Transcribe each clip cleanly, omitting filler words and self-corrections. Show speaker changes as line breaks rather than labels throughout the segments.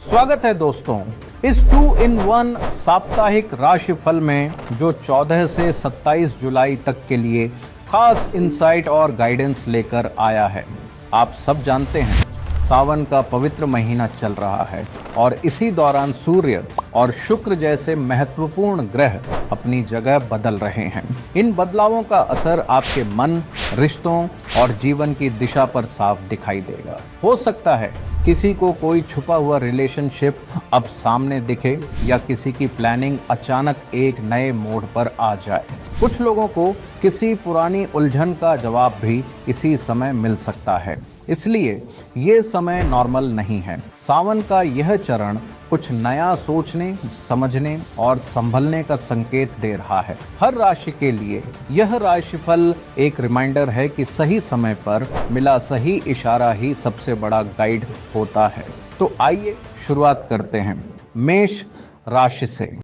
स्वागत है दोस्तों इस 2-in-1 साप्ताहिक राशिफल में जो 14 से 27 जुलाई तक के लिए खास इंसाइट और गाइडेंस लेकर आया है। आप सब जानते हैं सावन का पवित्र महीना चल रहा है और इसी दौरान सूर्य और शुक्र जैसे महत्वपूर्ण ग्रह अपनी जगह बदल रहे हैं। इन बदलावों का असर आपके मन, रिश्तों और जीवन की दिशा पर साफ दिखाई देगा। हो सकता है किसी को कोई छुपा हुआ रिलेशनशिप अब सामने दिखे या किसी की प्लानिंग अचानक एक नए मोड़ पर आ जाए। कुछ लोगों को किसी पुरानी उलझन का जवाब भी इसी समय मिल सकता है, इसलिए ये समय नॉर्मल नहीं है। सावन का यह चरण कुछ नया सोचने, समझने और संभलने का संकेत दे रहा है। हर राशि के लिए यह राशिफल एक रिमाइंडर है कि सही समय पर मिला सही इशारा ही सबसे बड़ा गाइड होता है। तो आइए शुरुआत करते हैं मेष राशि से।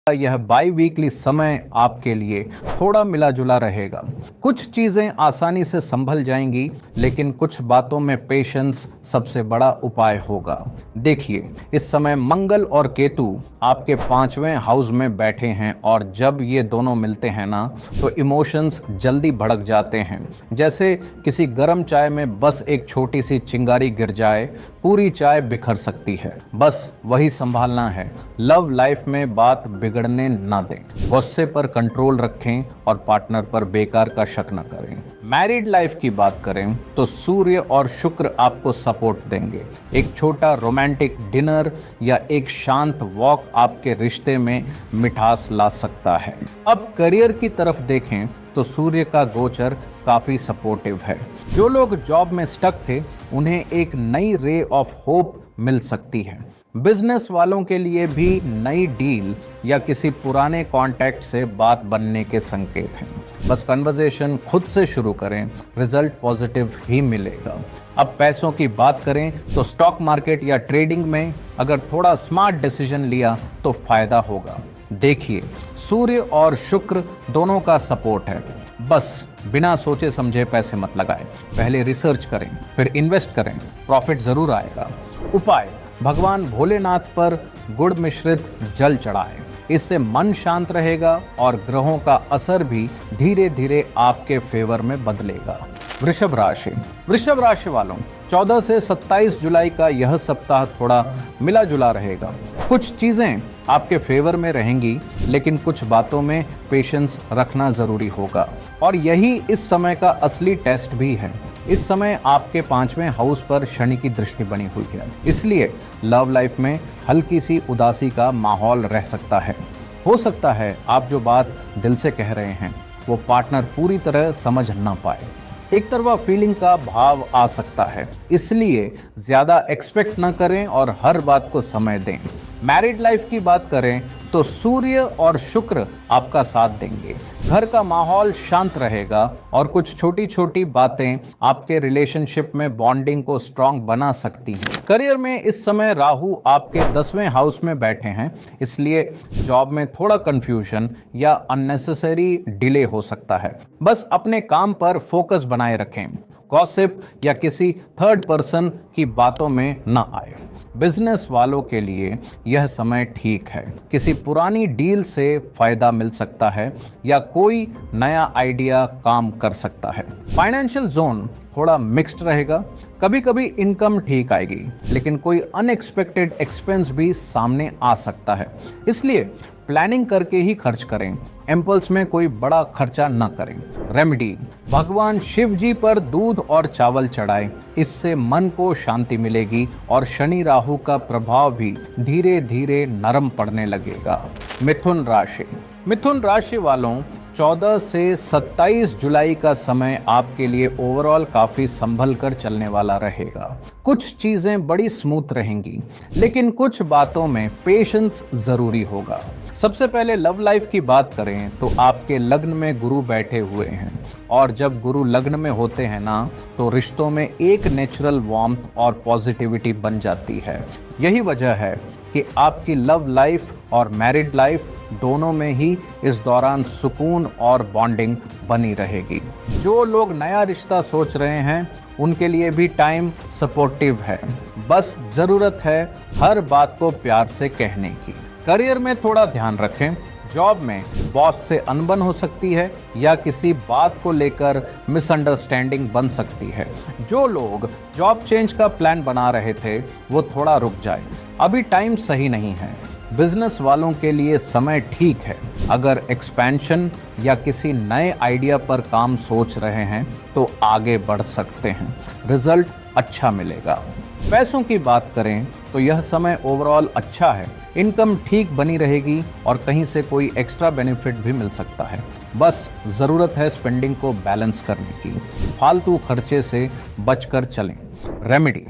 यह बाई वीकली समय आपके लिए थोड़ा मिला जुला रहेगा। कुछ चीजें आसानी से संभल जाएंगी, लेकिन कुछ बातों में पेशेंस सबसे बड़ा उपाय होगा। देखिए, इस समय मंगल और केतु आपके 5वें हाउस में बैठे हैं और जब ये दोनों मिलते हैं ना, तो इमोशंस जल्दी भड़क जाते हैं। जैसे किसी गर्म चाय में बस एक छोटी सी चिंगारी गिर जाए, पूरी चाय बिखर सकती है। बस वही संभालना है। लव लाइफ में बात बिगड़ने ना दें। गुस्से पर कंट्रोल रखें और पार्टनर पर बेकार का शक न करें। मैरिड लाइफ की बात करें तो सूर्य और शुक्र आपको सपोर्ट देंगे। एक छोटा रोमांटिक डिनर या एक शांत वॉक आपके रिश्ते में मिठास ला सकता है। अब करियर की तरफ देखें तो सूर्य का गोचर काफी सपोर्टिव है। जो लोग जॉब में स्टक थे, उन्हें एक नई रे ऑफ होप मिल सकती है। बिजनेस वालों के लिए भी नई डील या किसी पुराने कॉन्टैक्ट से बात बनने के संकेत हैं। बस कन्वर्सेशन खुद से शुरू करें, रिजल्ट पॉजिटिव ही मिलेगा। अब पैसों की बात करें तो स्टॉक मार्केट या ट्रेडिंग में अगर थोड़ा स्मार्ट डिसीजन लिया तो फायदा होगा। देखिए, सूर्य और शुक्र दोनों का सपोर्ट है। बस बिना सोचे समझे पैसे मत लगाएं। पहले रिसर्च करें, फिर इन्वेस्ट करें, प्रॉफिट जरूर आएगा। उपाय: भगवान भोलेनाथ पर गुड़ मिश्रित जल चढ़ाएं। इससे मन शांत रहेगा और ग्रहों का असर भी धीरे धीरे आपके फेवर में बदलेगा। वृषभ राशि वालों, 14 से 27 जुलाई का यह सप्ताह थोड़ा मिला जुला रहेगा। कुछ चीजें आपके फेवर में रहेंगी, लेकिन कुछ बातों में पेशेंस रखना जरूरी होगा और यही इस समय का असली टेस्ट भी है। इस समय आपके 5वें हाउस पर शनि की दृष्टि बनी हुई है, इसलिए लव लाइफ में हल्की सी उदासी का माहौल रह सकता है। हो सकता है आप जो बात दिल से कह रहे हैं वो पार्टनर पूरी तरह समझ ना पाए। एक तरफा फीलिंग का भाव आ सकता है, इसलिए ज्यादा एक्सपेक्ट ना करें और हर बात को समय दें। मैरिड लाइफ की बात करें तो सूर्य और शुक्र आपका साथ देंगे। घर का माहौल शांत रहेगा और कुछ छोटी छोटी बातें आपके रिलेशनशिप में बॉन्डिंग को स्ट्रांग बना सकती हैं। करियर में इस समय राहु आपके 10वें हाउस में बैठे हैं, इसलिए जॉब में थोड़ा कंफ्यूजन या अननेसेसरी डिले हो सकता है। बस अपने काम पर फोकस बनाए रखें। गॉसिप या किसी थर्ड पर्सन की बातों में न आए। बिजनेस वालों के लिए यह समय ठीक है। किसी पुरानी डील से फायदा मिल सकता है या कोई नया आइडिया काम कर सकता है। फाइनेंशियल जोन थोड़ा मिक्स्ड रहेगा। कभी कभी इनकम ठीक आएगी, लेकिन कोई अनएक्सपेक्टेड एक्सपेंस भी सामने आ सकता है, इसलिए प्लानिंग करके ही खर्च करें। इम्पल्स में कोई बड़ा खर्चा न करें। रेमेडी: भगवान शिव जी पर दूध और चावल चढ़ाएं। इससे मन को शांति मिलेगी और शनि राहु का प्रभाव भी धीरे धीरे नरम पड़ने लगेगा। मिथुन राशि वालों, 14 से 27 जुलाई का समय आपके लिए ओवरऑल काफी संभल कर चलने वाला रहेगा। कुछ चीजें बड़ी स्मूथ रहेंगी, लेकिन कुछ बातों में पेशेंस जरूरी होगा। सबसे पहले लव लाइफ की बात करें तो आपके लग्न में गुरु बैठे हुए हैं और जब गुरु लग्न में होते हैं ना, तो रिश्तों में एक नेचुरल वार्मथ और पॉजिटिविटी बन जाती है। यही वजह है कि आपकी लव लाइफ और मैरिड लाइफ दोनों में ही इस दौरान सुकून और बॉन्डिंग बनी रहेगी। जो लोग नया रिश्ता सोच रहे हैं उनके लिए भी टाइम सपोर्टिव है। बस जरूरत है हर बात को प्यार से कहने की। करियर में थोड़ा ध्यान रखें। जॉब में बॉस से अनबन हो सकती है या किसी बात को लेकर मिसअंडरस्टैंडिंग बन सकती है। जो लोग जॉब चेंज का प्लान बना रहे थे वो थोड़ा रुक जाए, अभी टाइम सही नहीं है। बिजनेस वालों के लिए समय ठीक है। अगर एक्सपेंशन या किसी नए आइडिया पर काम सोच रहे हैं तो आगे बढ़ सकते हैं, रिजल्ट अच्छा मिलेगा। पैसों की बात करें तो यह समय ओवरऑल अच्छा है। इनकम ठीक बनी रहेगी और कहीं से कोई एक्स्ट्रा बेनिफिट भी मिल सकता है। बस ज़रूरत है स्पेंडिंग को बैलेंस करने की, फालतू खर्चे से बचकर चलें। रेमेडी,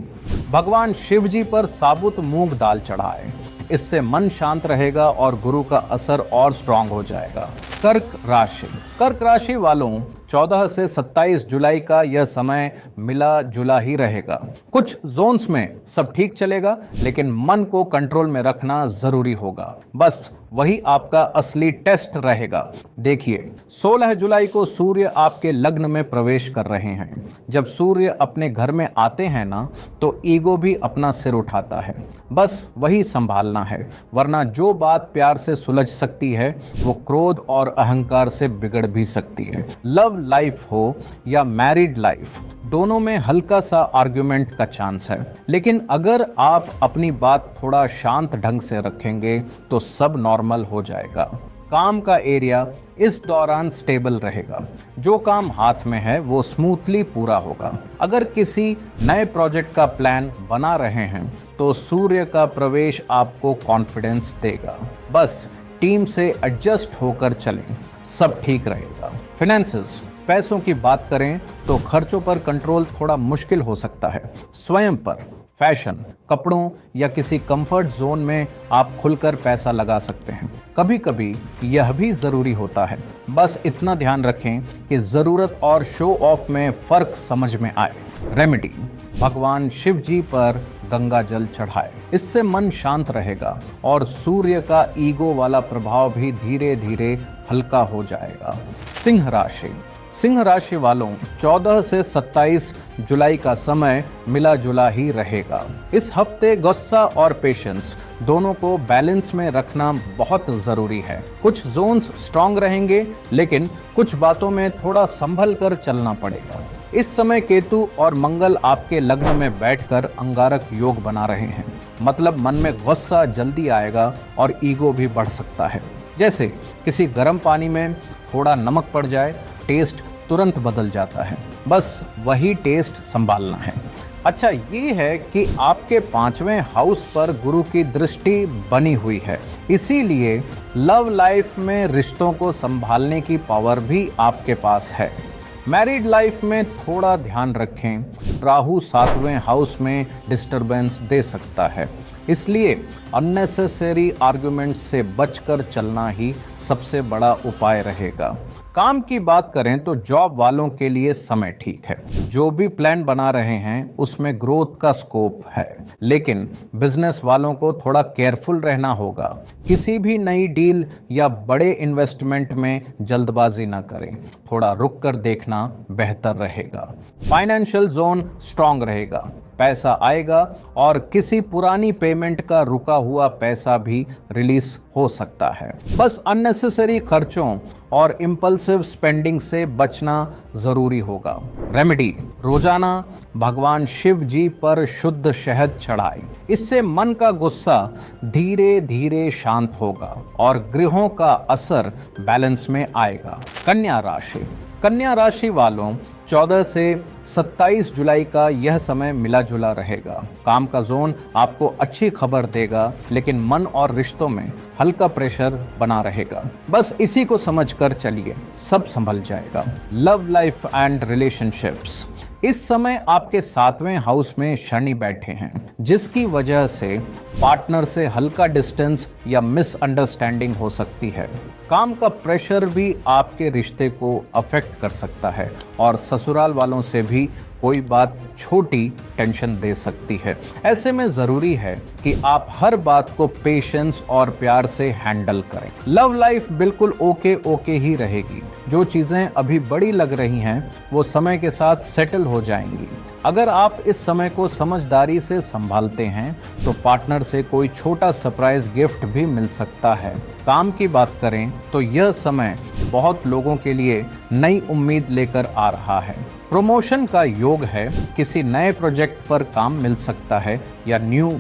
भगवान शिव जी पर साबुत मूंग दाल चढ़ाएं, इससे मन शांत रहेगा और गुरु का असर और स्ट्रांग हो जाएगा। कर्क राशि वालों 14 से 27 जुलाई का यह समय मिला जुला ही रहेगा। कुछ जोन्स में सब ठीक चलेगा, लेकिन मन को कंट्रोल में रखना जरूरी होगा। बस वही आपका असली टेस्ट रहेगा। देखिए, 16 जुलाई को सूर्य आपके लग्न में प्रवेश कर रहे हैं। जब सूर्य अपने घर में आते हैं ना, तो ईगो भी अपना सिर उठाता है। बस वही संभालना है, वरना जो बात प्यार से सुलझ सकती है वो क्रोध और अहंकार से बिगड़ भी सकती है। लव लाइफ हो या मैरिड लाइफ, दोनों में हल्का सा आर्गुमेंट का चांस है, लेकिन अगर आप अपनी बात थोड़ा शांत ढंग से रखेंगे तो सब नॉर्मल हो जाएगा। काम का एरिया इस दौरान स्टेबल रहेगा। जो काम हाथ में है वो स्मूथली पूरा होगा। अगर किसी नए प्रोजेक्ट का प्लान बना रहे हैं तो सूर्य का प्रवेश आपको कॉन्फिडेंस देगा। बस टीम से एडजस्ट होकर चलें, सब ठीक रहेगा। फाइनेंसेस, पैसों की बात करें तो खर्चों पर कंट्रोल थोड़ा मुश्किल हो सकता है। स्वयं पर, फैशन, कपड़ों या किसी कंफर्ट जोन में आप खुलकर पैसा लगा सकते हैं। कभी कभी यह भी ज़रूरी होता है। बस इतना ध्यान रखें कि ज़रूरत और शो ऑफ में फ़र्क समझ में आए। रेमेडी, भगवान शिव जी पर गंगा जल चढ़ाए, इससे मन शांत रहेगा और सूर्य का ईगो वाला प्रभाव भी धीरे धीरे हल्का हो जाएगा। सिंह राशि वालों 14 से 27 जुलाई का समय मिला जुला ही रहेगा। इस हफ्ते गुस्सा और पेशेंस दोनों को बैलेंस में रखना बहुत ज़रूरी है। कुछ जोन्स स्ट्रांग रहेंगे, लेकिन कुछ बातों में थोड़ा संभल कर चलना पड़ेगा। इस समय केतु और मंगल आपके लग्न में बैठकर अंगारक योग बना रहे हैं, मतलब मन में गुस्सा जल्दी आएगा और ईगो भी बढ़ सकता है। जैसे किसी गर्म पानी में थोड़ा नमक पड़ जाए, टेस्ट तुरंत बदल जाता है। बस वही टेस्ट संभालना है। अच्छा ये है कि आपके 5वें हाउस पर गुरु की दृष्टि बनी हुई है, इसीलिए लव लाइफ में रिश्तों को संभालने की पावर भी आपके पास है। मैरिड लाइफ में थोड़ा ध्यान रखें, राहु 7वें हाउस में डिस्टरबेंस दे सकता है, इसलिए अननेसेसरी आर्गुमेंट्स से बचकर चलना ही सबसे बड़ा उपाय रहेगा। काम की बात करें तो जॉब वालों के लिए समय ठीक है। जो भी प्लान बना रहे हैं उसमें ग्रोथ का स्कोप है, लेकिन बिजनेस वालों को थोड़ा केयरफुल रहना होगा। किसी भी नई डील या बड़े इन्वेस्टमेंट में जल्दबाजी ना करें, थोड़ा रुक कर देखना बेहतर रहेगा। फाइनेंशियल जोन स्ट्रांग रहेगा, पैसा आएगा और किसी पुरानी पेमेंट का रुका हुआ पैसा भी रिलीज हो सकता है। बस अननेसेसरी खर्चों और इम्पल्सिव स्पेंडिंग से बचना जरूरी होगा। रेमेडी, रोजाना भगवान शिव जी पर शुद्ध शहद चढ़ाएं, इससे मन का गुस्सा धीरे धीरे शांत होगा और ग्रहों का असर बैलेंस में आएगा। कन्या राशि वालों 14 से 27 जुलाई का यह समय मिला जुला रहेगा। काम का जोन आपको अच्छी खबर देगा, लेकिन मन और रिश्तों में हल्का प्रेशर बना रहेगा। बस इसी को समझकर चलिए, सब संभल जाएगा। लव लाइफ एंड रिलेशनशिप्स, इस समय आपके 7वें हाउस में शनि बैठे हैं, जिसकी वजह से पार्टनर से हल्का डिस्टेंस या मिसअंडरस्टैंडिंग हो सकती है। काम का प्रेशर भी आपके रिश्ते को अफेक्ट कर सकता है और ससुराल वालों से भी कोई बात छोटी टेंशन दे सकती है। ऐसे में जरूरी है कि आप हर बात को पेशेंस और प्यार से हैंडल करें। लव लाइफ बिल्कुल ओके ही रहेगी। जो चीजें अभी बड़ी लग रही हैं वो समय के साथ सेटल हो जाएंगी। अगर आप इस समय को समझदारी से संभालते हैं तो पार्टनर से कोई छोटा सरप्राइज गिफ्ट भी मिल सकता है। काम की बात करें तो यह समय बहुत लोगों के लिए नई उम्मीद लेकर आ रहा है। प्रमोशन का योग है, किसी नए प्रोजेक्ट पर काम मिल सकता है या न्यू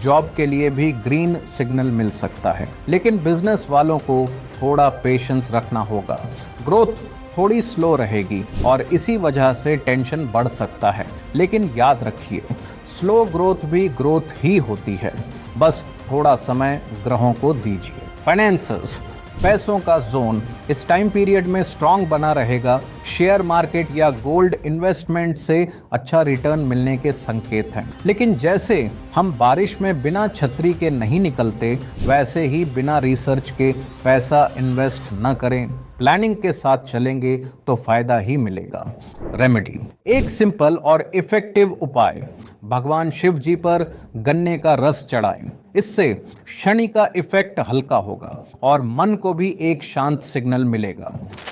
जॉब के लिए भी ग्रीन सिग्नल मिल सकता है। लेकिन बिजनेस वालों को थोड़ा पेशेंस रखना होगा। ग्रोथ थोड़ी स्लो रहेगी और इसी वजह से टेंशन बढ़ सकता है। लेकिन याद रखिए, स्लो ग्रोथ भी ग्रोथ ही होती है। बस थोड़ा समय ग्रहों को दीजिए। फाइनेंसेस, पैसों का जोन इस टाइम पीरियड में स्ट्रांग बना रहेगा। शेयर मार्केट या गोल्ड इन्वेस्टमेंट से अच्छा रिटर्न मिलने के संकेत हैं। लेकिन जैसे हम बारिश में बिना छतरी के नहीं निकलते, वैसे ही बिना रिसर्च के पैसा इन्वेस्ट न करें। प्लानिंग के साथ चलेंगे तो फायदा ही मिलेगा। रेमेडी, एक सिंपल और इफेक्टिव उपाय, भगवान शिव जी पर गन्ने का रस चढ़ाएं। इससे शनि का इफेक्ट हल्का होगा और मन को भी एक शांत सिग्नल मिलेगा।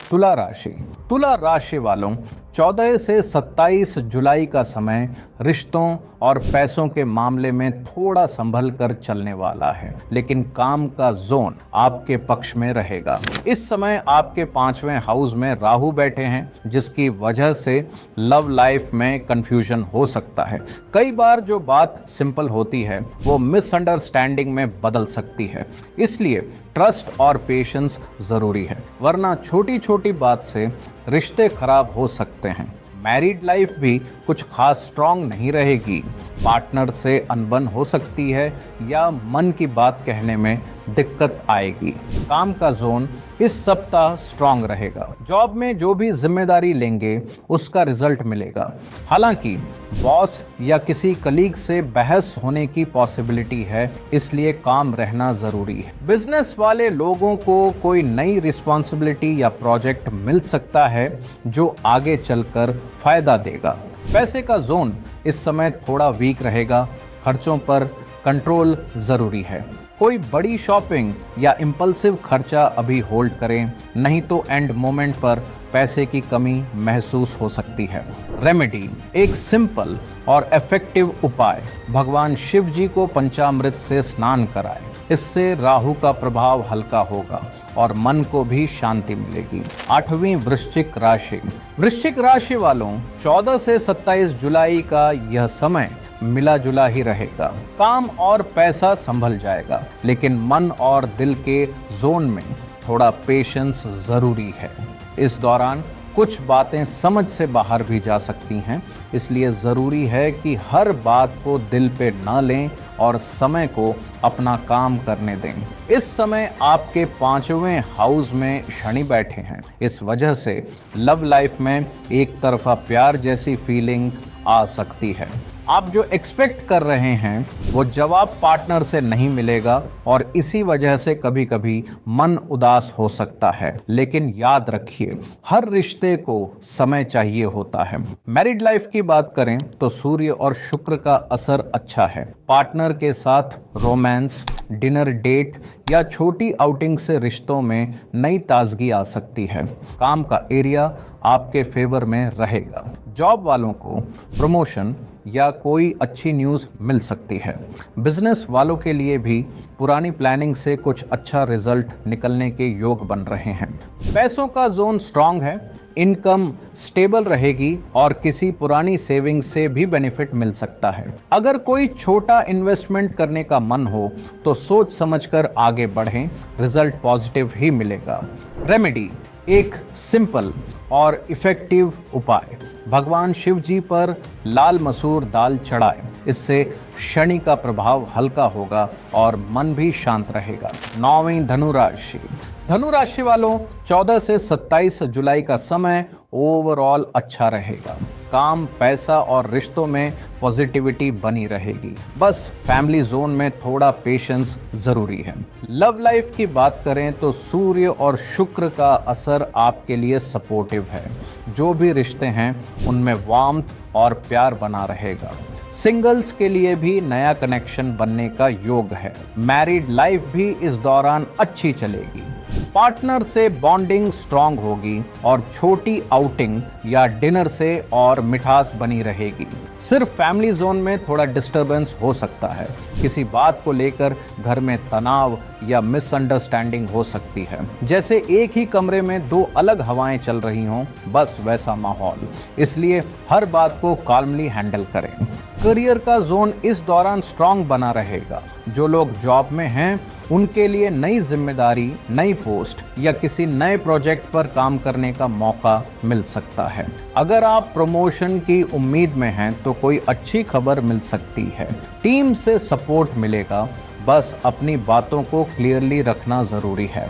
तुला राशि, तुला राशि वालों, 14 से 27 जुलाई का समय रिश्तों और पैसों के मामले में थोड़ा संभल कर चलने वाला है। लेकिन काम का जोन आपके पक्ष में रहेगा। इस समय आपके 5वें हाउस में राहु बैठे हैं, जिसकी वजह से लव लाइफ में कंफ्यूजन हो सकता है। कई बार जो बात सिंपल होती है वो मिसअंडरस्टैंडिंग में बदल सकती है। इसलिए ट्रस्ट और पेशेंस जरूरी है, वरना छोटी छोटी बात से रिश्ते खराब हो सकते हैं। मैरिड लाइफ भी कुछ खास स्ट्रांग नहीं रहेगी। पार्टनर से अनबन हो सकती है या मन की बात कहने में दिक्कत आएगी। काम का जोन इस सप्ताह स्ट्रांग रहेगा। जॉब में जो भी जिम्मेदारी लेंगे उसका रिजल्ट मिलेगा। हालांकि बॉस या किसी कलीग से बहस होने की पॉसिबिलिटी है, इसलिए काम रहना जरूरी है। बिजनेस वाले लोगों को कोई नई रिस्पॉन्सिबिलिटी या प्रोजेक्ट मिल सकता है जो आगे चलकर फायदा देगा। पैसे का जोन इस समय थोड़ा वीक रहेगा। खर्चों पर कंट्रोल जरूरी है। कोई बड़ी शॉपिंग या इम्पल्सिव खर्चा अभी होल्ड करें, नहीं तो एंड मोमेंट पर पैसे की कमी महसूस हो सकती है। रेमेडी, एक सिंपल और इफेक्टिव उपाय, भगवान शिव जी को पंचामृत से स्नान कराएं। इससे राहु का प्रभाव हल्का होगा और मन को भी शांति मिलेगी। 8वीं वृश्चिक राशि, वृश्चिक राशि वालों, 14 से 27 जुलाई का यह समय मिला जुला ही रहेगा। काम और पैसा संभल जाएगा, लेकिन मन और दिल के जोन में थोड़ा पेशेंस जरूरी है। इस दौरान कुछ बातें समझ से बाहर भी जा सकती हैं, इसलिए ज़रूरी है कि हर बात को दिल पे ना लें और समय को अपना काम करने दें। इस समय आपके 5वें हाउस में शनि बैठे हैं। इस वजह से लव लाइफ में एक तरफा प्यार जैसी फीलिंग आ सकती है। आप जो एक्सपेक्ट कर रहे हैं वो जवाब पार्टनर से नहीं मिलेगा और इसी वजह से कभी कभी मन उदास हो सकता है। लेकिन याद रखिए, हर रिश्ते को समय चाहिए होता है। मैरिड लाइफ की बात करें तो सूर्य और शुक्र का असर अच्छा है। पार्टनर के साथ रोमांस, डिनर डेट या छोटी आउटिंग से रिश्तों में नई ताजगी आ सकती है। काम का एरिया आपके फेवर में रहेगा। जॉब वालों को प्रमोशन या कोई अच्छी न्यूज़ मिल सकती है। बिजनेस वालों के लिए भी पुरानी प्लानिंग से कुछ अच्छा रिजल्ट निकलने के योग बन रहे हैं। पैसों का जोन स्ट्रांग है, इनकम स्टेबल रहेगी और किसी पुरानी सेविंग से भी बेनिफिट मिल सकता है। अगर कोई छोटा इन्वेस्टमेंट करने का मन हो तो सोच समझकर आगे बढ़ें, रिजल्ट पॉजिटिव ही मिलेगा। रेमेडी, एक सिंपल और इफेक्टिव उपाय, भगवान शिव जी पर लाल मसूर दाल चढ़ाएं। इससे शनि का प्रभाव हल्का होगा और मन भी शांत रहेगा। 9वीं धनु राशि, धनु राशि वालों, 14 से 27 जुलाई का समय ओवरऑल अच्छा रहेगा। काम, पैसा और रिश्तों में पॉजिटिविटी बनी रहेगी। बस फैमिली जोन में थोड़ा पेशेंस जरूरी है। लव लाइफ की बात करें तो सूर्य और शुक्र का असर आपके लिए सपोर्टिव है। जो भी रिश्ते हैं उनमें वार्मथ और प्यार बना रहेगा। सिंगल्स के लिए भी नया कनेक्शन बनने का योग है। मैरिड लाइफ भी इस दौरान अच्छी चलेगी। पार्टनर से बॉन्डिंग स्ट्रांग होगी और छोटी आउटिंग या डिनर से और मिठास बनी रहेगी। सिर्फ फैमिली जोन में थोड़ा डिस्टरबेंस हो सकता है। किसी बात को लेकर घर में तनाव या मिसअंडरस्टैंडिंग हो सकती है, जैसे एक ही कमरे में दो अलग हवाएं चल रही हों, बस वैसा माहौल। इसलिए हर बात को काल्मली हैंडल करें। करियर का जोन इस दौरान स्ट्रांग बना रहेगा। जो लोग जॉब में हैं उनके लिए नई जिम्मेदारी, नई पोस्ट या किसी नए प्रोजेक्ट पर काम करने का मौका मिल सकता है। अगर आप प्रमोशन की उम्मीद में हैं तो कोई अच्छी खबर मिल सकती है। टीम से सपोर्ट मिलेगा, बस अपनी बातों को क्लियरली रखना जरूरी है।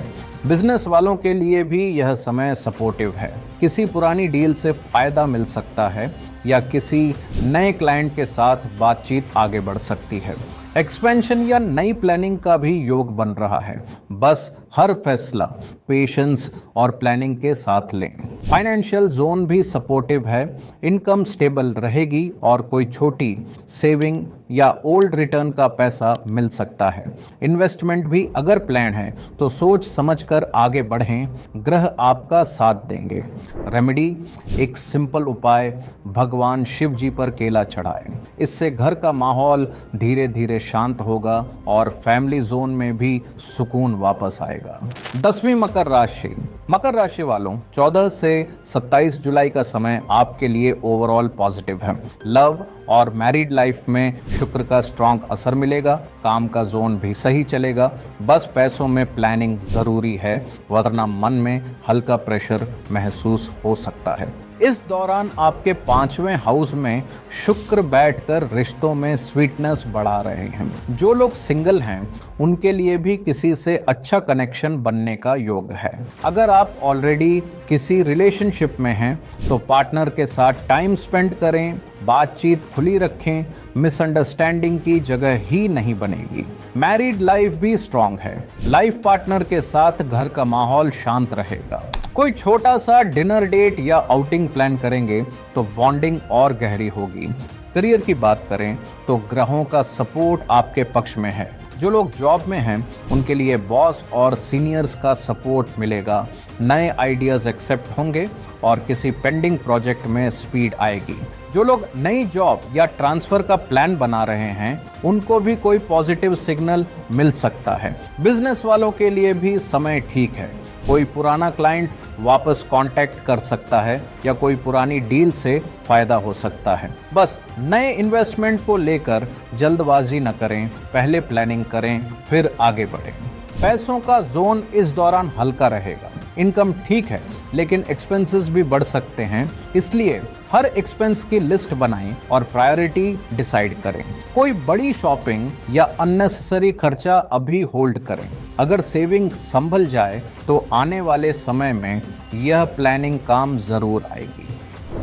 बिजनेस वालों के लिए भी यह समय सपोर्टिव है। किसी पुरानी डील से फायदा मिल सकता है या किसी नए क्लाइंट के साथ बातचीत आगे बढ़ सकती है। एक्सपेंशन या नई प्लानिंग का भी योग बन रहा है। बस हर फैसला पेशेंस और प्लानिंग के साथ लें। फाइनेंशियल जोन भी सपोर्टिव है। इनकम स्टेबल रहेगी और कोई छोटी सेविंग या ओल्ड रिटर्न का पैसा मिल सकता है। इन्वेस्टमेंट भी अगर प्लान है तो सोच समझकर आगे बढ़ें। ग्रह आपका साथ देंगे। रेमेडी, एक सिंपल उपाय, भगवान शिव जी पर केला चढ़ाएं। इससे घर का माहौल धीरे धीरे शांत होगा और फैमिली जोन में भी सुकून वापस आएगा। 10वीं मकर राशि। मकर राशि वालों, 14 से 27 जुलाई का समय आपके लिए ओवरऑल पॉजिटिव है। लव और मैरिड लाइफ में शुक्र का स्ट्रांग असर मिलेगा। काम का जोन भी सही चलेगा। बस पैसों में प्लानिंग जरूरी है, वरना मन में हल्का प्रेशर महसूस हो सकता है। इस दौरान आपके 5वें हाउस में शुक्र बैठकर रिश्तों में स्वीटनेस बढ़ा रहे हैं। जो लोग सिंगल हैं उनके लिए भी किसी से अच्छा कनेक्शन बनने का योग है। अगर आप ऑलरेडी किसी रिलेशनशिप में हैं तो पार्टनर के साथ टाइम स्पेंड करें, बातचीत खुली रखें। मिसअंडरस्टैंडिंग की जगह ही नहीं बनेगी। मैरिड लाइफ भी स्ट्रांग है। लाइफ पार्टनर के साथ घर का माहौल शांत रहेगा। कोई छोटा सा डिनर डेट या आउटिंग प्लान करेंगे तो बॉन्डिंग और गहरी होगी। करियर की बात करें तो ग्रहों का सपोर्ट आपके पक्ष में है। जो लोग जॉब में हैं उनके लिए बॉस और सीनियर्स का सपोर्ट मिलेगा। नए आइडियाज एक्सेप्ट होंगे और किसी पेंडिंग प्रोजेक्ट में स्पीड आएगी। जो लोग नई जॉब या ट्रांसफर का प्लान बना रहे हैं उनको भी कोई पॉजिटिव सिग्नल मिल सकता है। बिजनेस वालों के लिए भी समय ठीक है। कोई पुराना क्लाइंट वापस कांटेक्ट कर सकता है या कोई पुरानी डील से फायदा हो सकता है। बस नए इन्वेस्टमेंट को लेकर जल्दबाजी न करें, पहले प्लानिंग करें फिर आगे बढ़ें। पैसों का जोन इस दौरान हल्का रहेगा। इनकम ठीक है लेकिन एक्सपेंसेस भी बढ़ सकते हैं, इसलिए हर एक्सपेंस की लिस्ट बनाएं और प्रायोरिटी डिसाइड करें। कोई बड़ी शॉपिंग या अननेसेसरी खर्चा अभी होल्ड करें। अगर सेविंग संभल जाए तो आने वाले समय में यह प्लानिंग काम जरूर आएगी।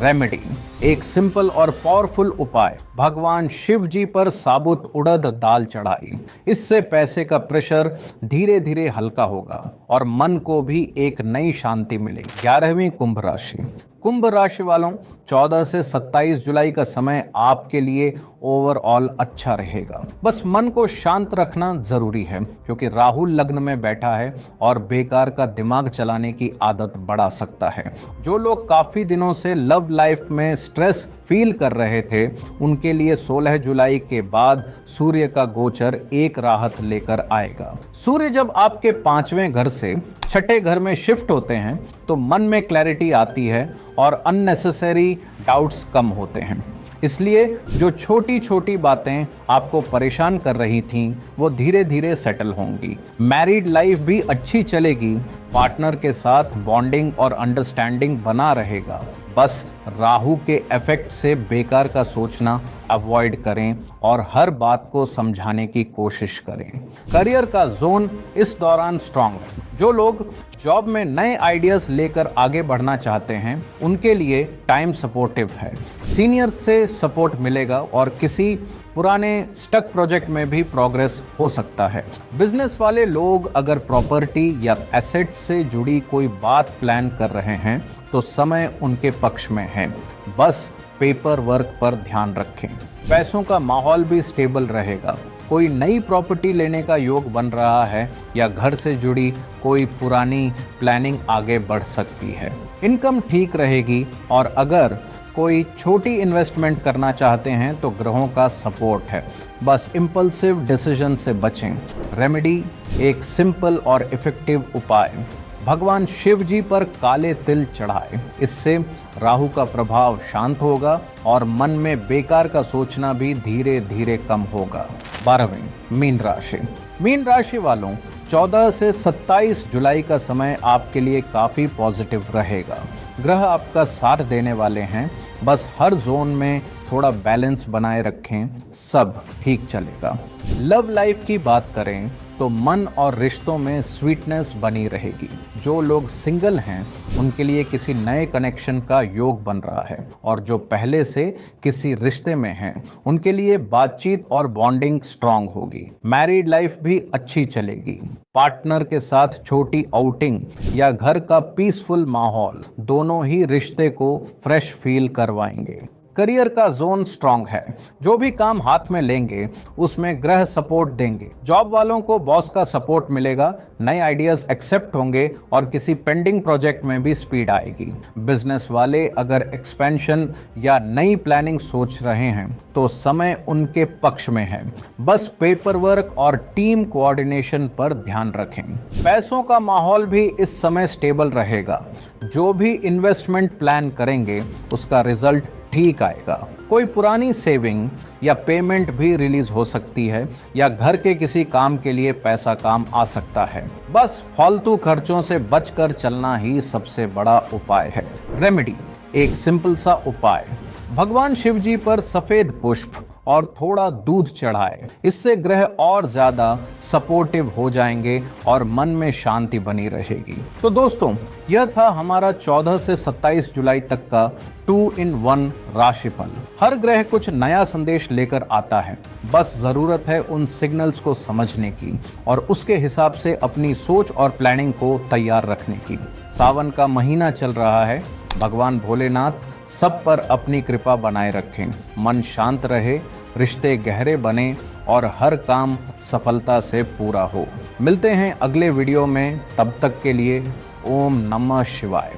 रेमेडी, एक सिंपल और पावरफुल उपाय, भगवान शिव जी पर साबुत उड़द दाल चढ़ाई। इससे पैसे का प्रेशर धीरे धीरे हल्का होगा और मन को भी एक नई शांति मिलेगी। 11वीं कुंभ राशि। कुंभ राशि वालों, 14 से 27 जुलाई का समय आपके लिए ओवरऑल अच्छा रहेगा। बस मन को शांत रखना जरूरी है क्योंकि राहु लग्न में बैठा है और बेकार का दिमाग चलाने की आदत बढ़ा सकता है। जो लोग काफी दिनों से लव लाइफ में स्ट्रेस फील कर रहे थे उनके लिए 16 जुलाई के बाद सूर्य का गोचर एक राहत लेकर आएगा। सूर्य जब आपके 5वें घर से 6ठे घर में शिफ्ट होते हैं तो मन में क्लैरिटी आती है और अननेसेसरी डाउट्स कम होते हैं। इसलिए जो छोटी छोटी बातें आपको परेशान कर रही थीं वो धीरे धीरे सेटल होंगी। मैरिड लाइफ भी अच्छी चलेगी पार्टनर के साथ बॉन्डिंग और अंडरस्टैंडिंग बना रहेगा। बस राहु के इफेक्ट से बेकार का सोचना अवॉइड करें और हर बात को समझाने की कोशिश करें। करियर का जोन इस दौरान स्ट्रांग है। जो लोग जॉब में नए आइडियाज लेकर आगे बढ़ना चाहते हैं उनके लिए टाइम सपोर्टिव है। सीनियर से सपोर्ट मिलेगा और किसी पुराने स्टक प्रोजेक्ट में भी प्रोग्रेस हो सकता है। बिजनेस वाले लोग अगर प्रॉपर्टी या एसेट से जुड़ी कोई बात प्लान कर रहे हैं तो समय उनके पक्ष में है। बस पेपर वर्क पर ध्यान रखें। पैसों का माहौल भी स्टेबल रहेगा। कोई नई प्रॉपर्टी लेने का योग बन रहा है या घर से जुड़ी कोई पुरानी प्लानिंग आगे बढ़ सकती है। इनकम ठीक रहेगी और अगर कोई छोटी इन्वेस्टमेंट करना चाहते हैं तो ग्रहों का सपोर्ट है। बस इम्पल्सिव डिसीजन से बचें। रेमेडी एक सिंपल और इफेक्टिव उपाय, भगवान शिव जी पर काले तिल चढ़ाए। इससे राहु का प्रभाव शांत होगा और मन में बेकार का सोचना भी धीरे धीरे कम होगा। 12वीं मीन राशि। मीन राशि वालों 14 से 27 जुलाई का समय आपके लिए काफ़ी पॉजिटिव रहेगा। ग्रह आपका साथ देने वाले हैं। बस हर जोन में थोड़ा बैलेंस बनाए रखें, सब ठीक चलेगा। लव लाइफ की बात करें तो मन और रिश्तों में स्वीटनेस बनी रहेगी। जो लोग सिंगल हैं उनके लिए किसी नए कनेक्शन का योग बन रहा है और जो पहले से किसी रिश्ते में हैं उनके लिए बातचीत और बॉन्डिंग स्ट्रांग होगी। मैरिड लाइफ भी अच्छी चलेगी। पार्टनर के साथ छोटी आउटिंग या घर का पीसफुल माहौल दोनों ही रिश्ते को फ्रेश फील करवाएंगे। करियर का जोन स्ट्रांग है। जो भी काम हाथ में लेंगे उसमें ग्रह सपोर्ट देंगे। जॉब वालों को बॉस का सपोर्ट मिलेगा, नए आइडियाज एक्सेप्ट होंगे और किसी पेंडिंग प्रोजेक्ट में भी स्पीड आएगी। बिजनेस वाले अगर एक्सपेंशन या नई प्लानिंग सोच रहे हैं तो समय उनके पक्ष में है। बस पेपर वर्क और टीम कोऑर्डिनेशन पर ध्यान रखें। पैसों का माहौल भी इस समय स्टेबल रहेगा। जो भी इन्वेस्टमेंट प्लान करेंगे उसका रिजल्ट ठीक आएगा। कोई पुरानी सेविंग या पेमेंट भी रिलीज हो सकती है या घर के किसी काम के लिए पैसा काम आ सकता है। बस फालतू खर्चों से बचकर चलना ही सबसे बड़ा उपाय है। रेमेडी एक सिंपल सा उपाय, भगवान शिव जी पर सफेद पुष्प और थोड़ा दूध चढ़ाए। इससे ग्रह और ज्यादा सपोर्टिव हो जाएंगे और मन में शांति बनी रहेगी। तो दोस्तों, यह था हमारा 14 से 27 जुलाई तक का 2-in-1 राशिफल। हर ग्रह कुछ नया संदेश लेकर आता है। बस जरूरत है उन सिग्नल्स को समझने की और उसके हिसाब से अपनी सोच और प्लानिंग को तैयार रखने की। सावन का महीना चल रहा है। भगवान भोलेनाथ सब पर अपनी कृपा बनाए रखें। मन शांत रहे, रिश्ते गहरे बने और हर काम सफलता से पूरा हो। मिलते हैं अगले वीडियो में। तब तक के लिए ओम नमः शिवाय।